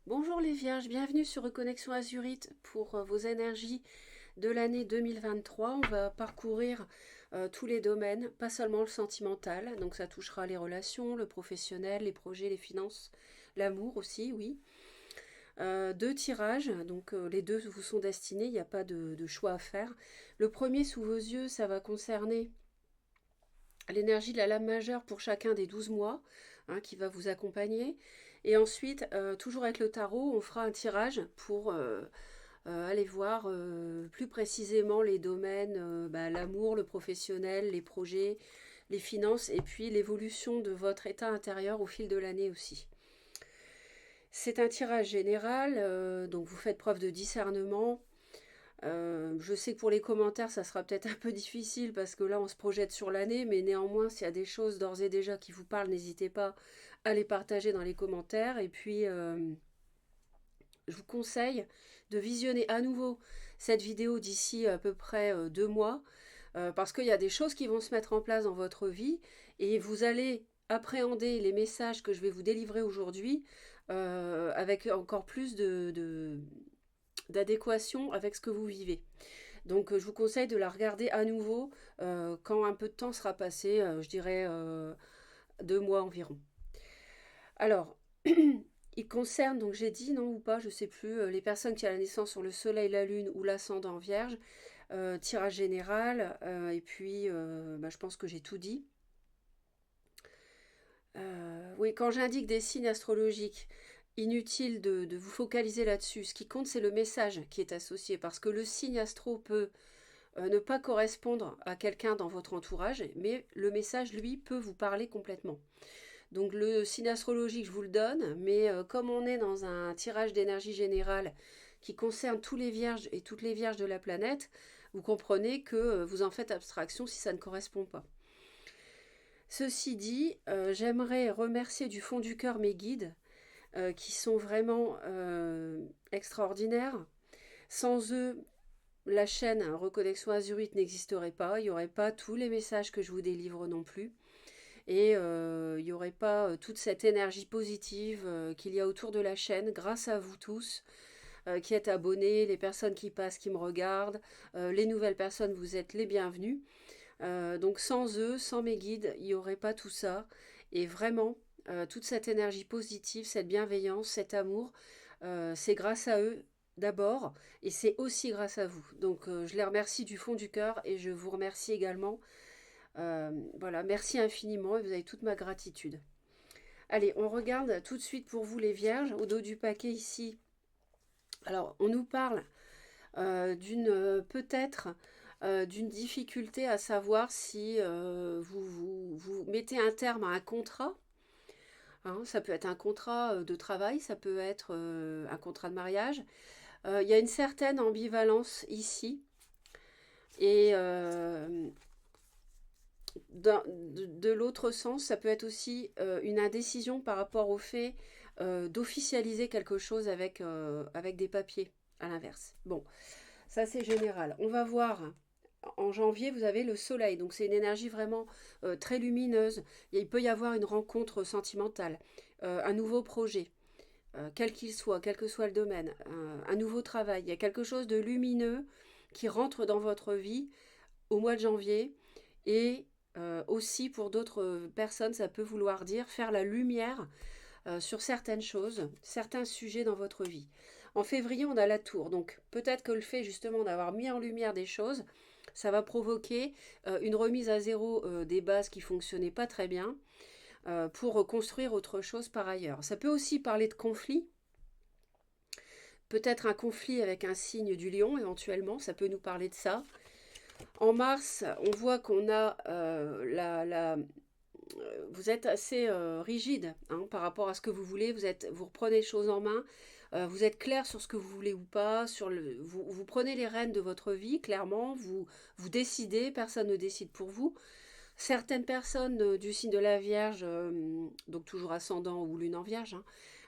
Bonjour les Vierges, bienvenue sur Reconnexion Azurite pour vos énergies de l'année 2023. On va parcourir tous les domaines, pas seulement le sentimental, donc ça touchera les relations, le professionnel, les projets, les finances, l'amour aussi, oui. Deux tirages, donc les deux vous sont destinés, il n'y a pas de choix à faire. Le premier sous vos yeux, ça va concerner l'énergie de la lame majeure pour chacun des 12 mois qui va vous accompagner. Et ensuite, toujours avec le tarot, on fera un tirage pour aller voir plus précisément les domaines, l'amour, le professionnel, les projets, les finances et puis l'évolution de votre état intérieur au fil de l'année aussi. C'est un tirage général, donc vous faites preuve de discernement. Je sais que pour les commentaires, ça sera peut-être un peu difficile parce que là, on se projette sur l'année, mais néanmoins, s'il y a des choses d'ores et déjà qui vous parlent, n'hésitez pas à les partager dans les commentaires. Et puis, je vous conseille de visionner à nouveau cette vidéo d'ici à peu près 2 mois, parce qu'il y a des choses qui vont se mettre en place dans votre vie et vous allez appréhender les messages que je vais vous délivrer aujourd'hui avec encore plus d'adéquation avec ce que vous vivez. Donc je vous conseille de la regarder à nouveau quand un peu de temps sera passé, je dirais 2 mois environ. Alors, il concerne, donc j'ai dit, non ou pas, je sais plus, les personnes qui ont la naissance sur le soleil, la lune ou l'ascendant vierge, tirage général, et puis je pense que j'ai tout dit. Oui, quand j'indique des signes astrologiques, inutile de vous focaliser là-dessus. Ce qui compte, c'est le message qui est associé, parce que le signe astro peut ne pas correspondre à quelqu'un dans votre entourage, mais le message, lui, peut vous parler complètement. Donc le signe astrologique, je vous le donne, mais comme on est dans un tirage d'énergie générale qui concerne tous les vierges et toutes les vierges de la planète, vous comprenez que vous en faites abstraction si ça ne correspond pas. Ceci dit, j'aimerais remercier du fond du cœur mes guides, qui sont vraiment extraordinaires. Sans eux, la chaîne Reconnexion Azurite n'existerait pas. Il n'y aurait pas tous les messages que je vous délivre non plus. Et il n'y aurait pas toute cette énergie positive qu'il y a autour de la chaîne, grâce à vous tous qui êtes abonnés, les personnes qui passent, qui me regardent, les nouvelles personnes, vous êtes les bienvenus. Donc sans eux, sans mes guides, il n'y aurait pas tout ça. Et vraiment, toute cette énergie positive, cette bienveillance, cet amour, c'est grâce à eux d'abord, et c'est aussi grâce à vous. Donc je les remercie du fond du cœur et je vous remercie également. Voilà, merci infiniment et vous avez toute ma gratitude. Allez, on regarde tout de suite pour vous les vierges, au dos du paquet ici. Alors, on nous parle d'une peut-être d'une difficulté à savoir si vous mettez un terme à un contrat. Hein, ça peut être un contrat de travail, ça peut être un contrat de mariage. Il y a une certaine ambivalence ici. Et de l'autre sens, ça peut être aussi une indécision par rapport au fait d'officialiser quelque chose avec des papiers, à l'inverse. Bon, ça c'est général. On va voir. En janvier, vous avez le soleil, donc c'est une énergie vraiment très lumineuse. Il peut y avoir une rencontre sentimentale, un nouveau projet, quel qu'il soit, quel que soit le domaine, un nouveau travail. Il y a quelque chose de lumineux qui rentre dans votre vie au mois de janvier et aussi pour d'autres personnes, ça peut vouloir dire faire la lumière sur certaines choses, certains sujets dans votre vie. En février, on a la tour, donc peut-être que le fait justement d'avoir mis en lumière des choses, ça va provoquer une remise à zéro des bases qui fonctionnaient pas très bien pour reconstruire autre chose par ailleurs. Ça peut aussi parler de conflit, peut-être un conflit avec un signe du lion éventuellement, ça peut nous parler de ça. En mars, on voit qu'on a vous êtes assez rigide par rapport à ce que vous voulez. Vous reprenez les choses en main. Vous êtes clair sur ce que vous voulez ou pas. Vous prenez les rênes de votre vie, clairement. Vous décidez. Personne ne décide pour vous. Certaines personnes du signe de la Vierge, donc toujours ascendant ou lune en Vierge,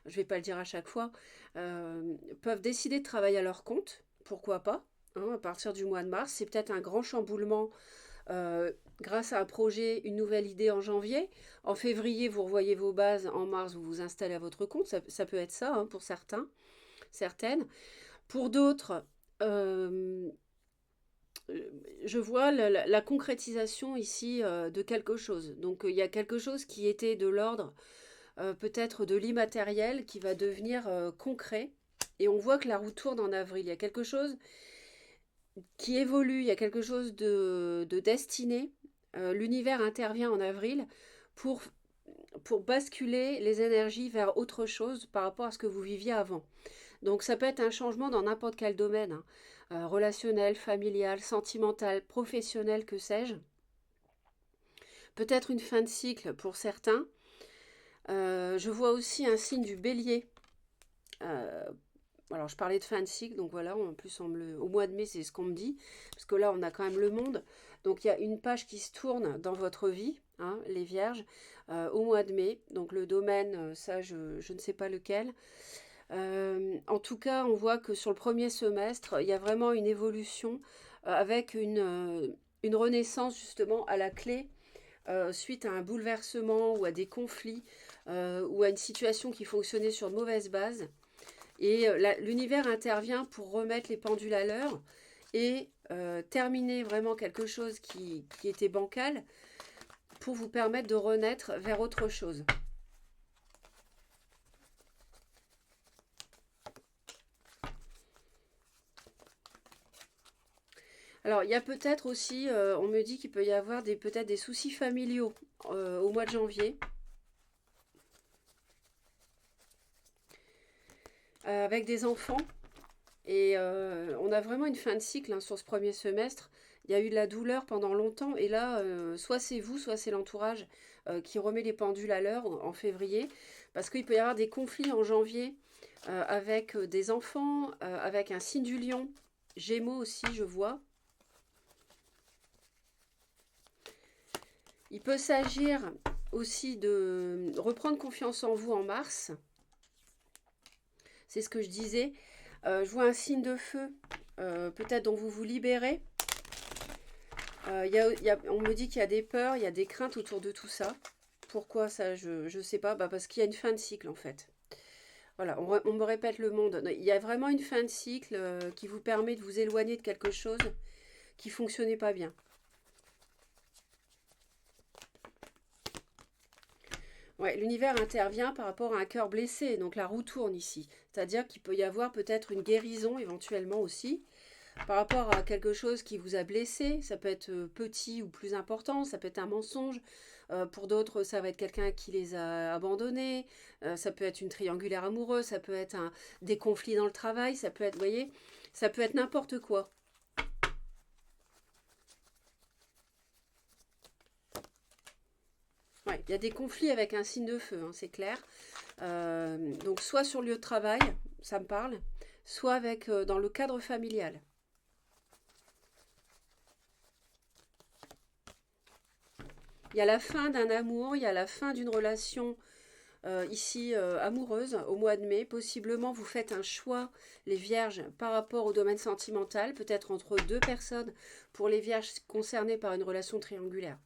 je ne vais pas le dire à chaque fois, peuvent décider de travailler à leur compte. Pourquoi pas à partir du mois de mars, c'est peut-être un grand chamboulement euh, grâce à un projet, une nouvelle idée en janvier. En février, vous revoyez vos bases. En mars, vous vous installez à votre compte. Ça peut être ça, hein, pour certains, certaines. Pour d'autres, euh, je vois la concrétisation ici de quelque chose. Donc il y a quelque chose qui était de l'ordre peut-être de l'immatériel qui va devenir concret. Et on voit que la roue tourne en avril. Il y a quelque chose qui évolue, il y a quelque chose de destiné. L'univers intervient en avril pour, pour basculer les énergies vers autre chose par rapport à ce que vous viviez avant. Donc ça peut être un changement dans n'importe quel domaine, hein. Relationnel, familial, sentimental, professionnel, que sais-je. Peut-être une fin de cycle pour certains. Je vois aussi un signe du bélier. Euh, alors je parlais de fin de cycle, donc voilà, en plus au mois de mai c'est ce qu'on me dit, parce que là on a quand même le monde. Donc il y a une page qui se tourne dans votre vie, hein, les vierges, au mois de mai. Donc le domaine, ça je ne sais pas lequel. En tout cas, on voit que sur le premier semestre, il y a vraiment une évolution avec une renaissance justement à la clé suite à un bouleversement ou à des conflits ou à une situation qui fonctionnait sur de mauvaises bases. Et l'univers intervient pour remettre les pendules à l'heure et terminer vraiment quelque chose qui était bancal pour vous permettre de renaître vers autre chose. Alors, il y a peut-être aussi, on me dit qu'il peut y avoir peut-être des soucis familiaux au mois de janvier, avec des enfants. Et on a vraiment une fin de cycle, hein, sur ce premier semestre. Il y a eu de la douleur pendant longtemps. Et là, soit c'est vous, soit c'est l'entourage qui remet les pendules à l'heure en février. Parce qu'il peut y avoir des conflits en janvier avec des enfants, avec un signe du lion. Gémeaux aussi, je vois. Il peut s'agir aussi de reprendre confiance en vous en mars. C'est ce que je disais. Je vois un signe de feu, peut-être dont vous vous libérez. On me dit qu'il y a des peurs, il y a des craintes autour de tout ça. Pourquoi ça, je ne sais pas. Bah, parce qu'il y a une fin de cycle en fait. Voilà, on me répète le monde. Il y a vraiment une fin de cycle qui vous permet de vous éloigner de quelque chose qui ne fonctionnait pas bien. Ouais, l'univers intervient par rapport à un cœur blessé, donc la roue tourne ici. C'est-à-dire qu'il peut y avoir peut-être une guérison éventuellement aussi, par rapport à quelque chose qui vous a blessé. Ça peut être petit ou plus important, ça peut être un mensonge. Pour d'autres, ça va être quelqu'un qui les a abandonnés. Ça peut être une triangulaire amoureuse, ça peut être des conflits dans le travail, ça peut être, vous voyez, ça peut être n'importe quoi. Ouais, il y a des conflits avec un signe de feu, hein, c'est clair. Donc soit sur le lieu de travail, ça me parle, soit avec dans le cadre familial. Il y a la fin d'un amour, il y a la fin d'une relation ici amoureuse au mois de mai. Possiblement, vous faites un choix, les vierges, par rapport au domaine sentimental, peut-être entre deux personnes, pour les vierges concernées par une relation triangulaire.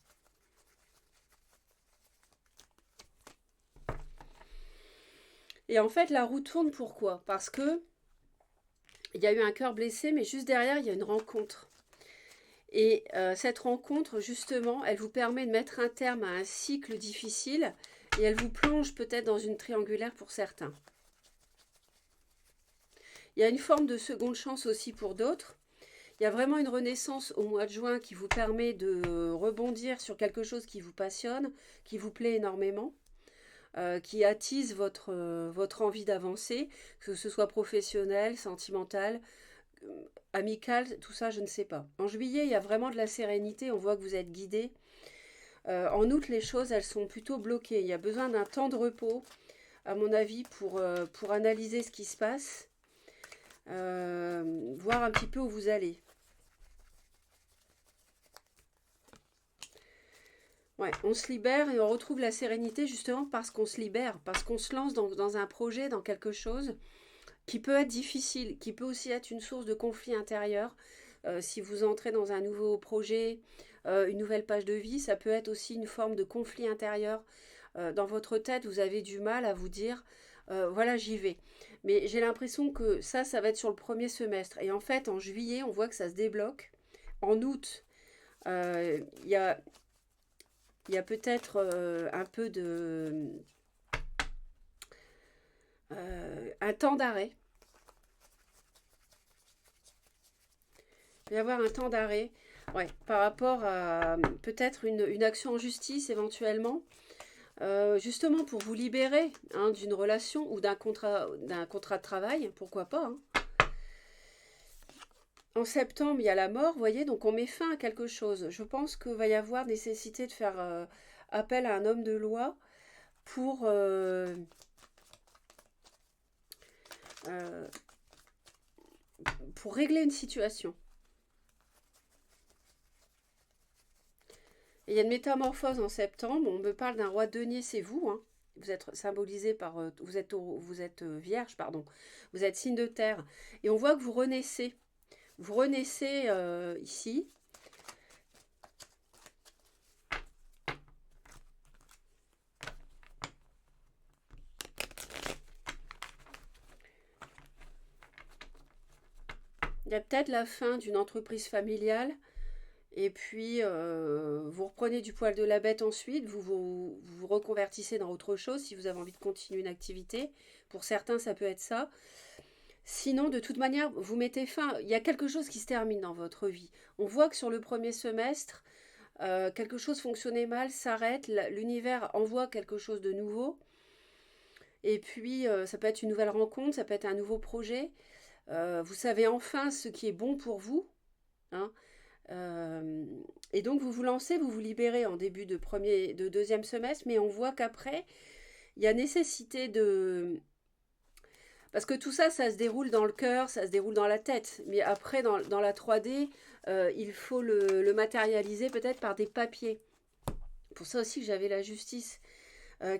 Et en fait, la roue tourne pourquoi? Parce que il y a eu un cœur blessé, mais juste derrière, il y a une rencontre. Et cette rencontre, justement, elle vous permet de mettre un terme à un cycle difficile et elle vous plonge peut-être dans une triangulaire pour certains. Il y a une forme de seconde chance aussi pour d'autres. Il y a vraiment une renaissance au mois de juin qui vous permet de rebondir sur quelque chose qui vous passionne, qui vous plaît énormément, qui attise votre envie d'avancer, que ce soit professionnel, sentimental, amical, tout ça, je ne sais pas. En juillet, il y a vraiment de la sérénité, on voit que vous êtes guidé. En août, les choses, elles sont plutôt bloquées. Il y a besoin d'un temps de repos, à mon avis, pour analyser ce qui se passe, voir un petit peu où vous allez. Ouais, on se libère et on retrouve la sérénité justement parce qu'on se libère, parce qu'on se lance dans un projet, dans quelque chose qui peut être difficile, qui peut aussi être une source de conflit intérieur. Si vous entrez dans un nouveau projet, une nouvelle page de vie. Ça peut être aussi une forme de conflit intérieur. Dans votre tête, vous avez du mal à vous dire, voilà, j'y vais. Mais j'ai l'impression que ça va être sur le premier semestre. Et en fait, en juillet, on voit que ça se débloque. En août, il y a, il y a peut-être un peu de... un temps d'arrêt. Il va y avoir un temps d'arrêt, ouais, par rapport à peut-être une action en justice éventuellement, justement pour vous libérer hein, d'une relation ou d'un contrat de travail, pourquoi pas. Hein. En septembre, il y a la mort, vous voyez, donc on met fin à quelque chose. Je pense qu'il va y avoir nécessité de faire appel à un homme de loi pour, euh, pour régler une situation. Et il y a une métamorphose en septembre. On me parle d'un roi denier, c'est vous. Hein. Vous êtes symbolisé par... vous êtes vierge, pardon. Vous êtes signe de terre. Et on voit que vous renaissez. Vous renaissez ici. Il y a peut-être la fin d'une entreprise familiale. Et puis, vous reprenez du poil de la bête ensuite, vous reconvertissez dans autre chose si vous avez envie de continuer une activité. Pour certains, ça peut être ça. Sinon, de toute manière, vous mettez fin. Il y a quelque chose qui se termine dans votre vie. On voit que sur le premier semestre, quelque chose fonctionnait mal, s'arrête, l'univers envoie quelque chose de nouveau. Et puis, ça peut être une nouvelle rencontre, ça peut être un nouveau projet. Vous savez enfin ce qui est bon pour vous. Hein. Euh, et donc vous vous lancez, vous vous libérez en début de deuxième semestre, mais on voit qu'après, il y a nécessité de... Parce que tout ça, ça se déroule dans le cœur, ça se déroule dans la tête. Mais après, dans la 3D, il faut le matérialiser peut-être par des papiers. Pour ça aussi que j'avais la justice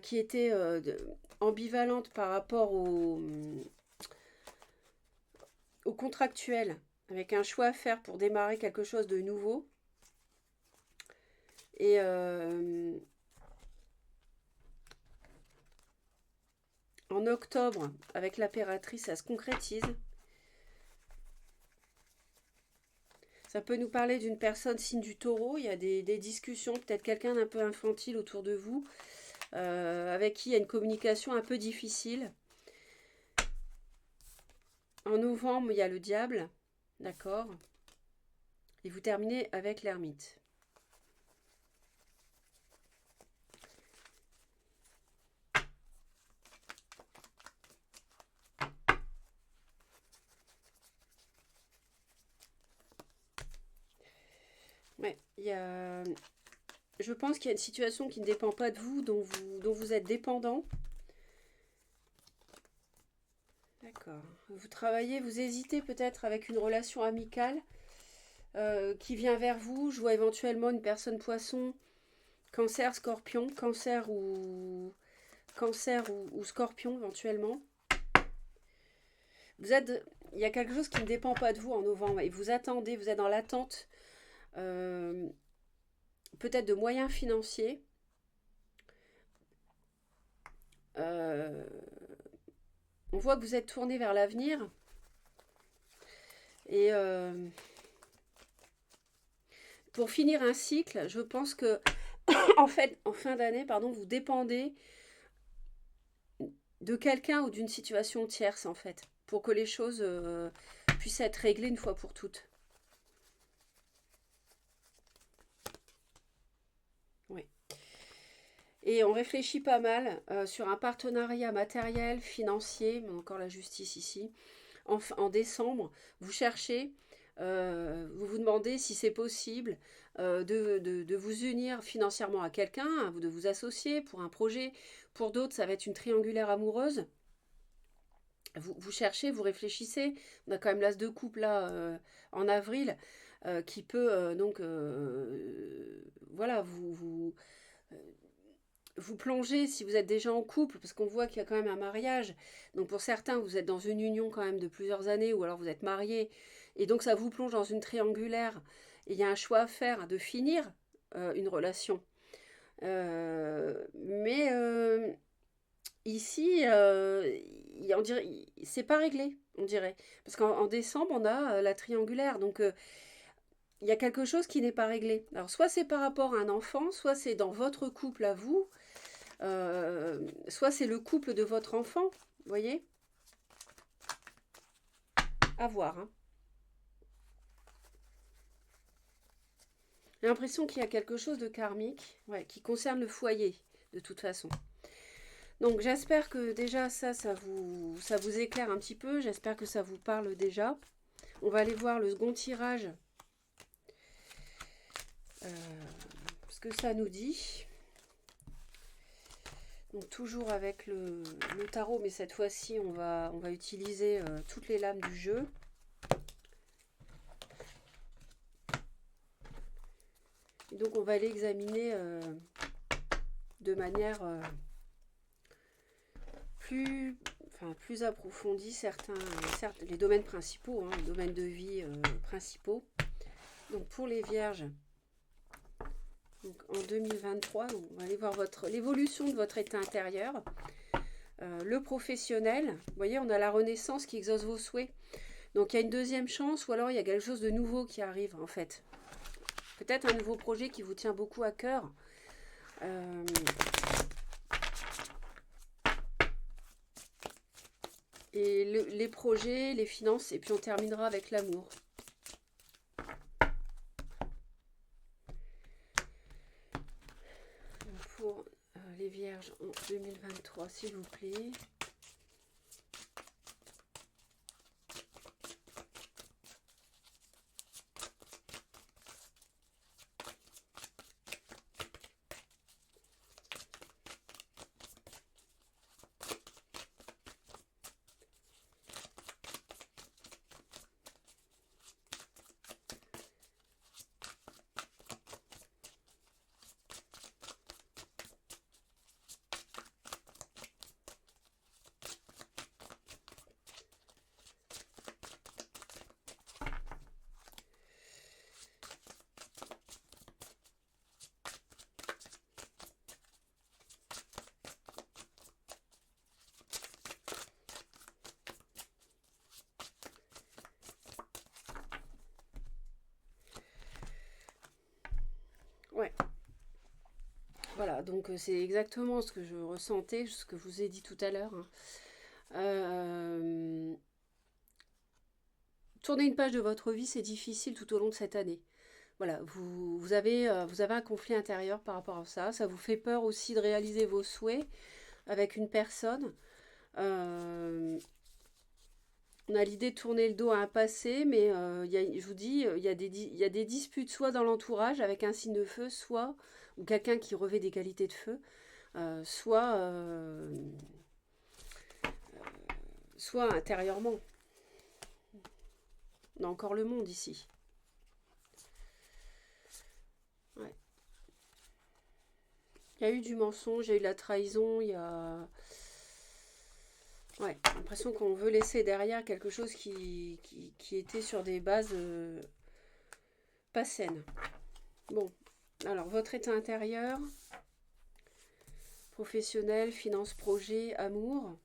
qui était ambivalente par rapport au contractuel, avec un choix à faire pour démarrer quelque chose de nouveau. Et en octobre, avec l'impératrice, ça se concrétise. Ça peut nous parler d'une personne signe du taureau. Il y a des discussions, peut-être quelqu'un d'un peu infantile autour de vous, avec qui il y a une communication un peu difficile. En novembre, il y a le diable, d'accord. Et vous terminez avec l'ermite. Ouais, je pense qu'il y a une situation qui ne dépend pas de vous, dont vous êtes dépendant. D'accord. Vous travaillez, vous hésitez peut-être avec une relation amicale qui vient vers vous. Je vois éventuellement une personne poisson, cancer, scorpion, cancer ou scorpion éventuellement. Il y a quelque chose qui ne dépend pas de vous en novembre et vous attendez, vous êtes dans l'attente peut-être de moyens financiers. On voit que vous êtes tourné vers l'avenir et pour finir un cycle, je pense que en fin d'année, pardon, vous dépendez de quelqu'un ou d'une situation tierce en fait, pour que les choses puissent être réglées une fois pour toutes. Oui. Et on réfléchit pas mal sur un partenariat matériel, financier, mais encore la justice ici. En décembre, vous cherchez, vous vous demandez si c'est possible de vous unir financièrement à quelqu'un, de vous associer pour un projet. Pour d'autres, ça va être une triangulaire amoureuse. Vous cherchez, vous réfléchissez. On a quand même l'as de coupe là en avril qui peut donc voilà vous plongez si vous êtes déjà en couple, parce qu'on voit qu'il y a quand même un mariage. Donc pour certains, vous êtes dans une union quand même de plusieurs années, ou alors vous êtes mariés, et donc ça vous plonge dans une triangulaire. Et il y a un choix à faire de finir une relation. Mais ici, on dirait, c'est pas réglé, on dirait. Parce qu'en décembre, on a la triangulaire. Donc, il y a quelque chose qui n'est pas réglé. Alors, soit c'est par rapport à un enfant, soit c'est dans votre couple à vous, soit c'est le couple de votre enfant. Vous voyez? À voir, hein. J'ai l'impression qu'il y a quelque chose de karmique, ouais, qui concerne le foyer, de toute façon. Donc j'espère que déjà ça vous éclaire un petit peu. J'espère que ça vous parle déjà. On va aller voir le second tirage. Ce que ça nous dit. Donc toujours avec le tarot, mais cette fois-ci on va utiliser toutes les lames du jeu. Et donc on va l'examiner de manière plus approfondie, certes, les domaines principaux, hein, les domaines de vie principaux. Donc pour les vierges, donc en 2023, on va aller voir l'évolution de votre état intérieur. Le professionnel, vous voyez, on a la renaissance qui exauce vos souhaits. Donc il y a une deuxième chance, ou alors il y a quelque chose de nouveau qui arrive en fait. Peut-être un nouveau projet qui vous tient beaucoup à cœur. Et les projets, les finances, et puis on terminera avec l'amour. Pour les vierges en 2023, s'il vous plaît. Ouais. Voilà, donc c'est exactement ce que je ressentais, ce que je vous ai dit tout à l'heure. Hein. Tourner une page de votre vie, c'est difficile tout au long de cette année. Voilà, vous avez un conflit intérieur par rapport à ça. Ça vous fait peur aussi de réaliser vos souhaits avec une personne. On a l'idée de tourner le dos à un passé, mais je vous dis, il y a des disputes soit dans l'entourage avec un signe de feu, soit, ou quelqu'un qui revêt des qualités de feu, soit intérieurement. On a encore le monde ici. Ouais. Il y a eu du mensonge, il y a eu de la trahison, il y a... Ouais, l'impression qu'on veut laisser derrière quelque chose qui était sur des bases pas saines. Bon, alors votre état intérieur, professionnel, finance, projet, amour.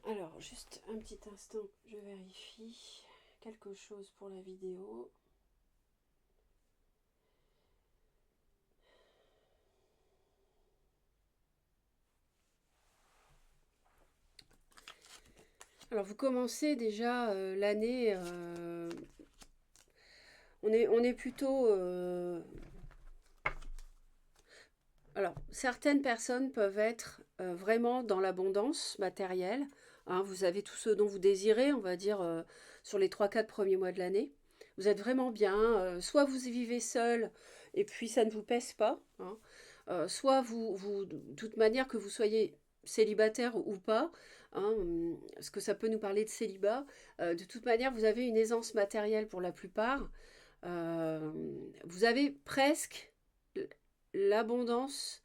Alors, juste un petit instant, je vérifie quelque chose pour la vidéo. Alors, vous commencez déjà l'année... on est plutôt... Alors, certaines personnes peuvent être vraiment dans l'abondance matérielle. Hein, vous avez tout ce dont vous désirez, on va dire, sur les 3-4 premiers mois de l'année. Vous êtes vraiment bien. Soit vous vivez seul et puis ça ne vous pèse pas. Hein, soit de toute manière, que vous soyez célibataire ou pas, hein, parce que ça peut nous parler de célibat, de toute manière, vous avez une aisance matérielle pour la plupart. Vous avez presque l'abondance,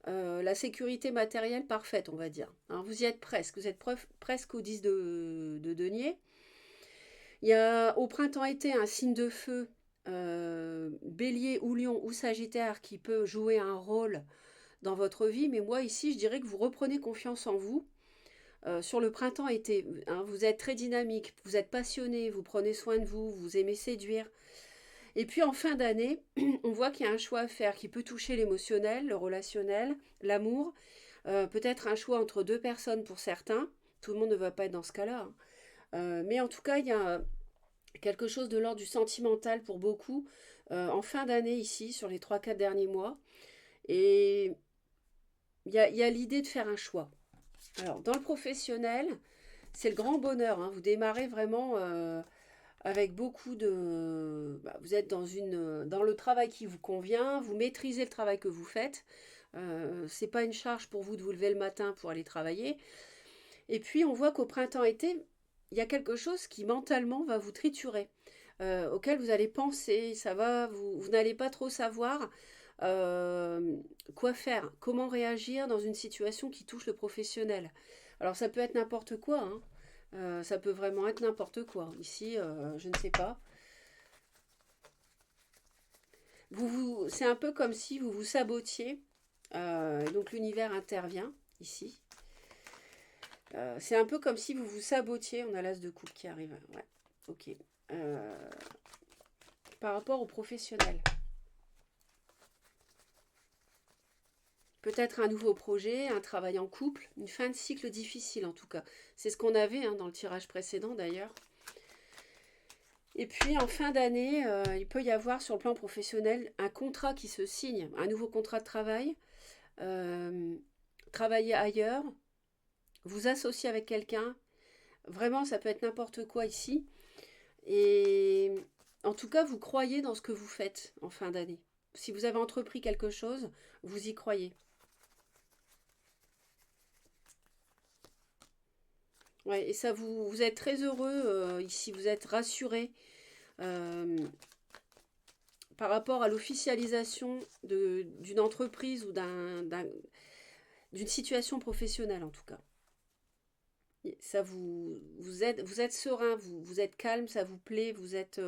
la sécurité matérielle parfaite, on va dire. Hein, vous y êtes presque, vous êtes presque au 10 de denier. Il y a au printemps-été un signe de feu, bélier ou lion ou sagittaire, qui peut jouer un rôle dans votre vie, mais moi ici je dirais que vous reprenez confiance en vous. Sur le printemps-été, hein, vous êtes très dynamique, vous êtes passionné, vous prenez soin de vous, vous aimez séduire. Et puis en fin d'année, on voit qu'il y a un choix à faire qui peut toucher l'émotionnel, le relationnel, l'amour, peut-être un choix entre deux personnes pour certains. Tout le monde ne va pas être dans ce cas-là, hein. Mais en tout cas, il y a quelque chose de l'ordre du sentimental pour beaucoup en fin d'année ici, sur les 3-4 derniers mois. Et il y a l'idée de faire un choix. Alors, dans le professionnel, c'est le grand bonheur, hein. Vous démarrez vraiment avec beaucoup de... vous êtes dans le travail qui vous convient, vous maîtrisez le travail que vous faites. C'est pas une charge pour vous de vous lever le matin pour aller travailler. Et puis, on voit qu'au printemps-été, il y a quelque chose qui mentalement va vous triturer, auquel vous allez penser, vous n'allez pas trop savoir euh, quoi faire, comment réagir dans une situation qui touche le professionnel. Alors ça peut être n'importe quoi, hein. Ça peut vraiment être n'importe quoi. Ici, je ne sais pas. C'est un peu comme si vous vous sabotiez. Donc l'univers intervient ici. C'est un peu comme si vous vous sabotiez. On a l'as de coupe qui arrive. Ouais, ok. Par rapport au professionnel. Peut-être un nouveau projet, un travail en couple, une fin de cycle difficile en tout cas. C'est ce qu'on avait hein, dans le tirage précédent d'ailleurs. Et puis en fin d'année, il peut y avoir sur le plan professionnel un contrat qui se signe, un nouveau contrat de travail, euh, travailler ailleurs, vous associer avec quelqu'un. Vraiment, ça peut être n'importe quoi ici. Et en tout cas, vous croyez dans ce que vous faites en fin d'année. Si vous avez entrepris quelque chose, vous y croyez. Ouais, et ça, vous êtes très heureux ici, vous êtes rassuré euh, par rapport à l'officialisation d'une entreprise ou d'une situation professionnelle en tout cas. Ça vous êtes serein, vous êtes calme, ça vous plaît, vous êtes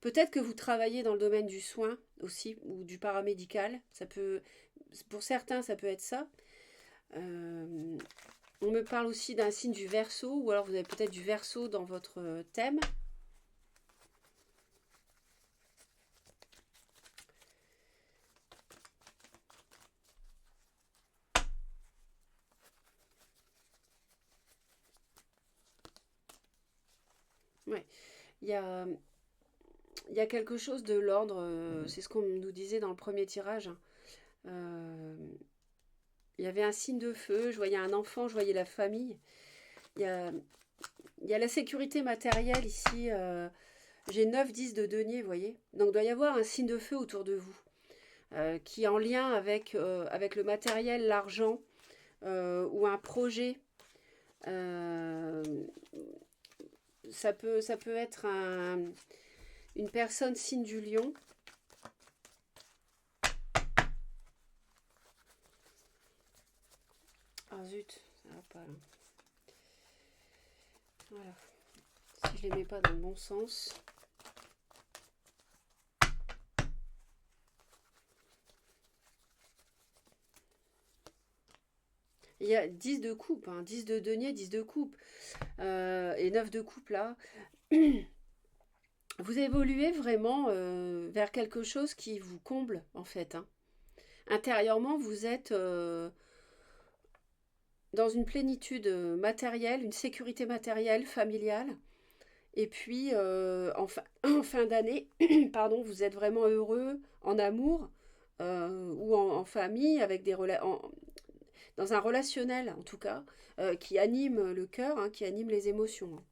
peut-être que vous travaillez dans le domaine du soin aussi ou du paramédical. Pour certains, ça peut être ça. Euh, on me parle aussi d'un signe du Verseau, ou alors vous avez peut-être du Verseau dans votre thème. Ouais. Il y a, il y a quelque chose de l'ordre, c'est ce qu'on nous disait dans le premier tirage, hein. Euh, il y avait un signe de feu, je voyais un enfant, je voyais la famille. Il y a, il y a la sécurité matérielle ici. J'ai 9-10 de denier, vous voyez. Donc il doit y avoir un signe de feu autour de vous, qui est en lien avec le matériel, l'argent, ou un projet. Euh, ça peut être une personne signe du lion. Ah zut, ça va pas là. Voilà. Si je les mets pas dans le bon sens. Il y a 10 de coupe, hein, 10 de denier, 10 de coupe. Et 9 de coupe là. Vous évoluez vraiment vers quelque chose qui vous comble en fait, hein. Intérieurement, vous êtes dans une plénitude matérielle, une sécurité matérielle, familiale. Et puis, en fin d'année, pardon, vous êtes vraiment heureux en amour ou en famille, avec dans un relationnel en tout cas, qui anime le cœur, hein, qui anime les émotions, hein.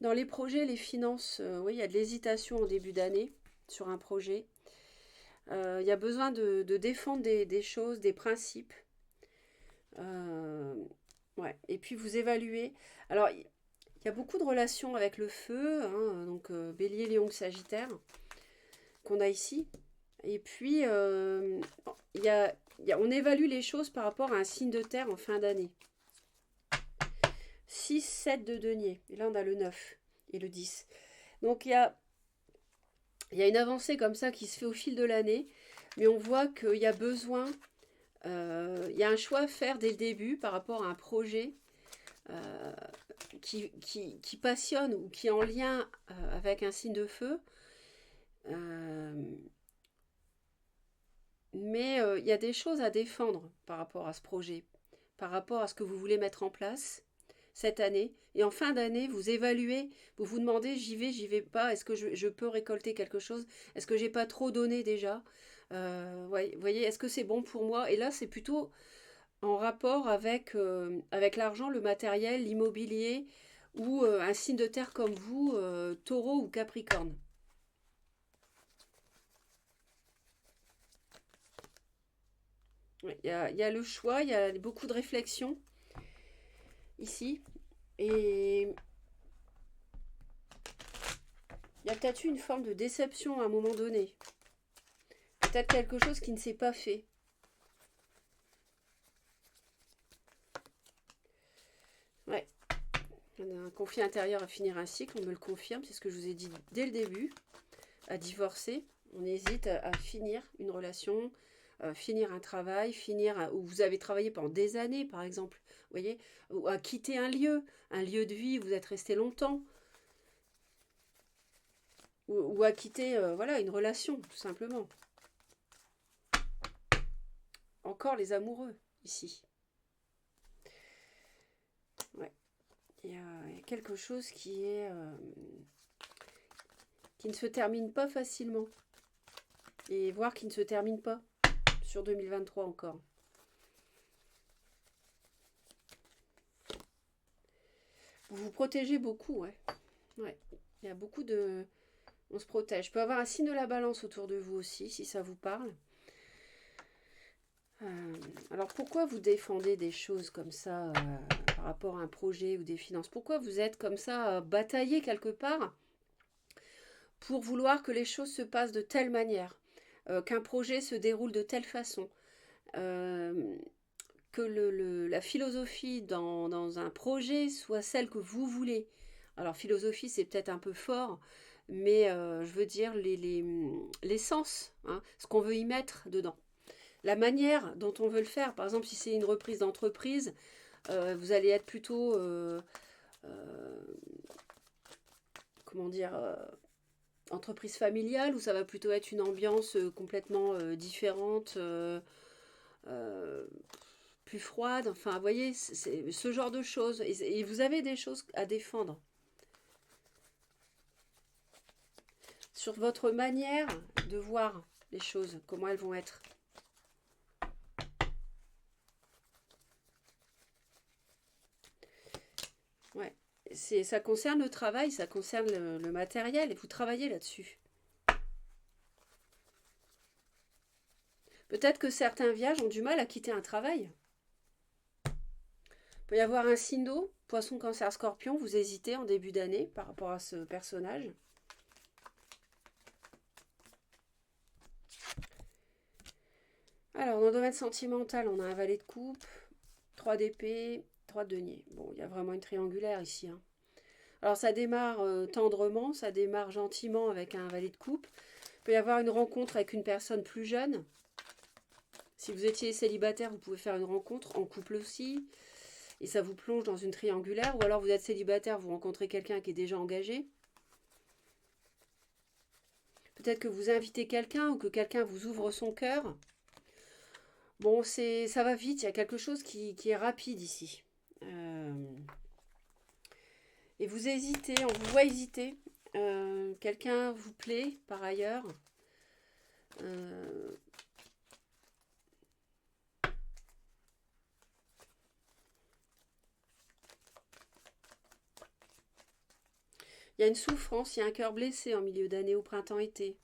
Dans les projets, les finances, oui, il y a de l'hésitation en début d'année sur un projet. Il y a besoin de défendre des choses, des principes. Euh, ouais. Et puis vous évaluez. Alors, il y a beaucoup de relations avec le feu, hein, donc Bélier, Lion, Sagittaire. qu'on a ici. Et puis, on évalue les choses par rapport à un signe de terre en fin d'année. 6, 7 de denier. Et là, on a le 9 et le 10. Donc, il y a une avancée comme ça qui se fait au fil de l'année. Mais on voit qu'il y a besoin, il y a un choix à faire dès le début par rapport à un projet qui passionne ou qui est en lien avec un signe de feu. Mais il y a des choses à défendre par rapport à ce projet, par rapport à ce que vous voulez mettre en place cette année. Et en fin d'année, vous évaluez, vous vous demandez, j'y vais pas, est-ce que je peux récolter quelque chose? Est-ce que j'ai pas trop donné déjà? Ouais, vous voyez, est-ce que c'est bon pour moi? Et là, c'est plutôt en rapport avec l'argent, le matériel, l'immobilier ou un signe de terre comme vous, taureau ou capricorne. Il y a le choix, il y a beaucoup de réflexion ici. Et il y a peut-être eu une forme de déception à un moment donné. Peut-être quelque chose qui ne s'est pas fait. Ouais. On a un conflit intérieur à finir un cycle, on me le confirme, c'est ce que je vous ai dit dès le début. À divorcer, on hésite à finir une relation, finir un travail, où vous avez travaillé pendant des années, par exemple. Vous voyez, ou à quitter un lieu de vie où vous êtes resté longtemps. Ou à quitter voilà, une relation, tout simplement. Encore les amoureux, ici. Ouais. Il y a quelque chose qui ne se termine pas facilement. Et voire qui ne se termine pas sur 2023 encore. Vous vous protégez beaucoup, ouais. Ouais. Il y a beaucoup de... On se protège. Il peut y avoir un signe de la balance autour de vous aussi, si ça vous parle. Alors pourquoi vous défendez des choses comme ça par rapport à un projet ou des finances? Pourquoi vous êtes comme ça bataillé quelque part pour vouloir que les choses se passent de telle manière, qu'un projet se déroule de telle façon, que la philosophie dans un projet soit celle que vous voulez? Alors philosophie c'est peut-être un peu fort, mais je veux dire l'essence, hein, ce qu'on veut y mettre dedans. La manière dont on veut le faire, par exemple si c'est une reprise d'entreprise, vous allez être plutôt, comment dire, entreprise familiale, ou ça va plutôt être une ambiance complètement différente, plus froide, enfin vous voyez, c'est ce genre de choses, et vous avez des choses à défendre sur votre manière de voir les choses, comment elles vont être. Ouais, ça concerne le travail, ça concerne le matériel, et vous travaillez là-dessus. Peut-être que certains vierges ont du mal à quitter un travail. Il peut y avoir un signe d'eau, poisson, cancer, scorpion, vous hésitez en début d'année par rapport à ce personnage. Alors, dans le domaine sentimental, on a un valet de coupe, 3 d'épée, 3 de denier. Bon, il y a vraiment une triangulaire ici, hein. Alors, ça démarre tendrement, ça démarre gentiment avec un valet de coupe. Il peut y avoir une rencontre avec une personne plus jeune. Si vous étiez célibataire, vous pouvez faire une rencontre, en couple aussi. Et ça vous plonge dans une triangulaire. Ou alors vous êtes célibataire, vous rencontrez quelqu'un qui est déjà engagé. Peut-être que vous invitez quelqu'un ou que quelqu'un vous ouvre son cœur. Bon, ça va vite, il y a quelque chose qui est rapide ici. Et vous hésitez, on vous voit hésiter. Quelqu'un vous plaît par ailleurs. Il y a une souffrance, il y a un cœur blessé en milieu d'année, au printemps-été.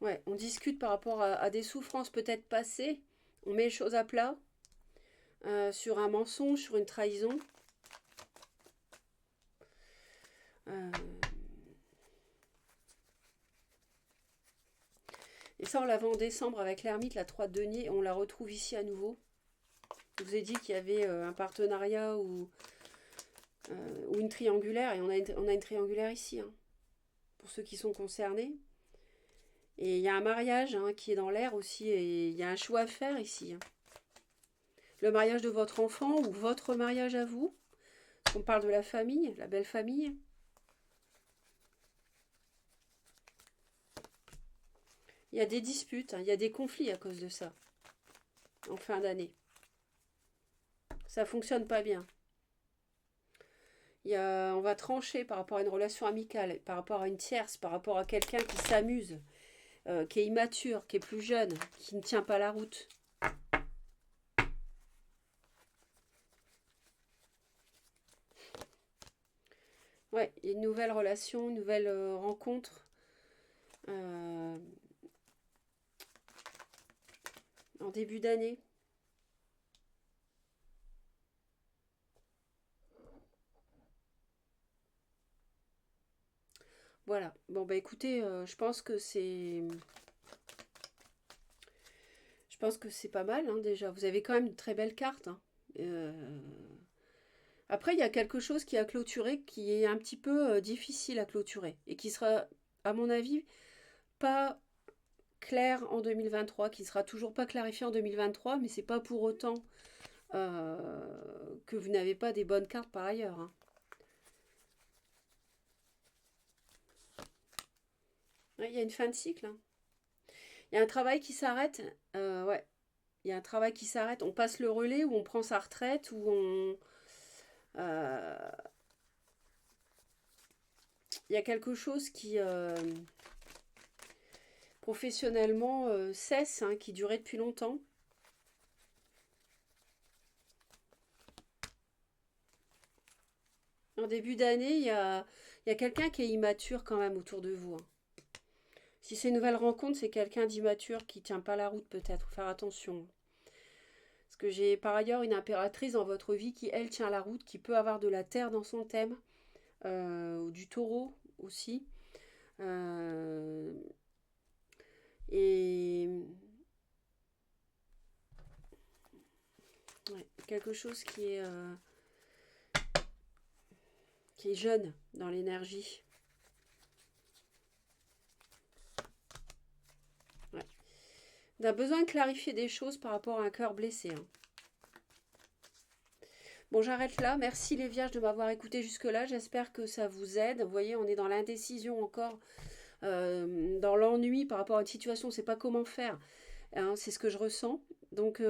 Ouais, on discute par rapport à des souffrances peut-être passées. On met les choses à plat. Sur un mensonge, sur une trahison. Et ça, on l'a vu en décembre avec l'ermite, la 3 de denier. On la retrouve ici à nouveau. Je vous ai dit qu'il y avait un partenariat ou une triangulaire. Et on a une triangulaire ici, hein, pour ceux qui sont concernés. Et il y a un mariage, hein, qui est dans l'air aussi. Et il y a un choix à faire ici, hein. Le mariage de votre enfant ou votre mariage à vous. On parle de la famille, la belle famille. Il y a des disputes, hein, il y a des conflits à cause de ça, en fin d'année. Ça fonctionne pas bien. On va trancher par rapport à une relation amicale, par rapport à une tierce, par rapport à quelqu'un qui s'amuse, qui est immature, qui est plus jeune, qui ne tient pas la route. Ouais, une nouvelle relation, une nouvelle rencontre. euh, En début d'année. Voilà. Bon, bah écoutez, je pense que c'est pas mal, hein, déjà. Vous avez quand même une très belle carte, hein. Euh, Après, il y a quelque chose qui a clôturé, qui est un petit peu difficile à clôturer et qui sera, à mon avis, pas clair en 2023, qui sera toujours pas clarifié en 2023, mais c'est pas pour autant que vous n'avez pas des bonnes cartes par ailleurs, hein. Ouais, il y a une fin de cycle, hein. Il y a un travail qui s'arrête. Ouais, il y a un travail qui s'arrête. On passe le relais ou on prend sa retraite ou on. euh, Il y a quelque chose qui professionnellement cesse, hein, qui durait depuis longtemps. En début d'année, il y a quelqu'un qui est immature quand même autour de vous, hein. Si c'est une nouvelle rencontre, c'est quelqu'un d'immature qui tient pas la route peut-être. Faut faire attention. Parce que j'ai par ailleurs une impératrice dans votre vie qui, elle, tient la route, qui peut avoir de la terre dans son thème, ou du taureau aussi. Euh, et ouais, quelque chose qui est jeune dans l'énergie. Ouais. On a besoin de clarifier des choses par rapport à un cœur blessé, hein. Bon, j'arrête là. Merci les vierges de m'avoir écouté jusque-là. J'espère que ça vous aide. Vous voyez, on est dans l'indécision encore, dans l'ennui par rapport à une situation. On ne sait pas comment faire, hein, c'est ce que je ressens. Donc,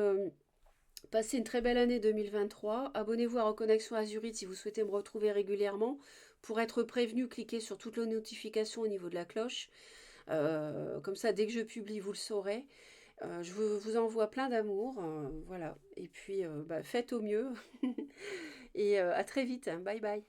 passez une très belle année 2023. Abonnez-vous à Reconnexion Azurite si vous souhaitez me retrouver régulièrement. Pour être prévenu, cliquez sur toutes les notifications au niveau de la cloche. Comme ça, dès que je publie, vous le saurez. Je vous envoie plein d'amour. Voilà. Et puis, faites au mieux. Et à très vite. Bye bye.